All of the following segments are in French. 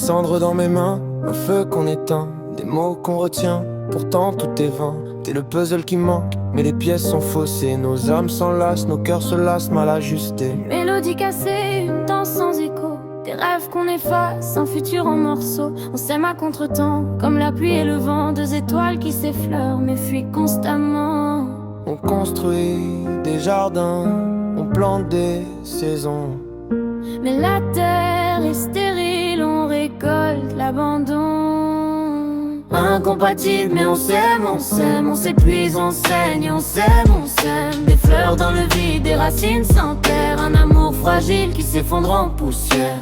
cendres dans mes mains, un feu qu'on éteint, des mots qu'on retient, pourtant tout est vain. T'es le puzzle qui manque, mais les pièces sont faussées. Nos âmes s'enlacent, nos cœurs se lassent, mal ajustés. Une mélodie cassée, une danse sans écho, des rêves qu'on efface, un futur en morceaux. On s'aime à contre-temps, comme la pluie et le vent, deux étoiles qui s'effleurent mais fuient constamment. On construit des jardins, on plante des saisons. Mais la terre est stérile, on récolte l'abandon. Incompatible, mais on s'aime, on s'épuise, on saigne, on s'aime, on s'aime. Des fleurs dans le vide, des racines sans terre, un amour fragile qui s'effondre en poussière.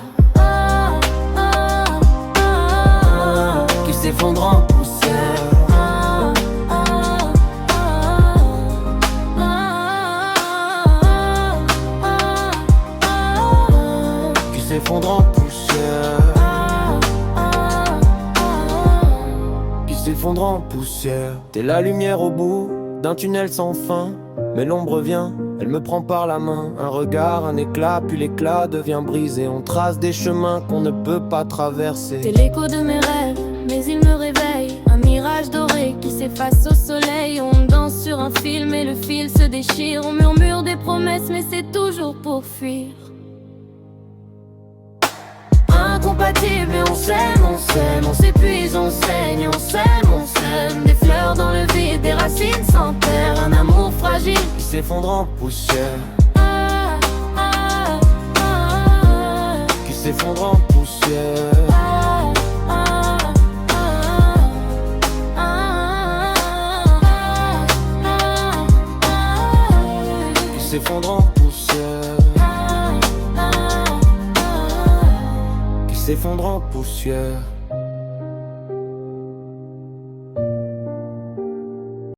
Qui s'effondre en poussière. Qui s'effondre en poussière. Qui s'effondre en poussière. T'es la lumière au bout d'un tunnel sans fin, mais l'ombre vient, elle me prend par la main. Un regard, un éclat, puis l'éclat devient brisé. On trace des chemins qu'on ne peut pas traverser. T'es l'écho de mes rêves, mais il me réveille. Un mirage doré qui s'efface au soleil. On danse sur un fil, mais le fil se déchire. On murmure des promesses, mais c'est toujours pour fuir. Incompatible, mais on s'aime, on s'épuise, on saigne, on s'aime, on s'aime. Des fleurs dans le vide, des racines sans terre, un amour fragile qui s'effondre en poussière. Qui s'effondre en poussière. Qui s'effondre en poussière. Qui s'effondre en poussière.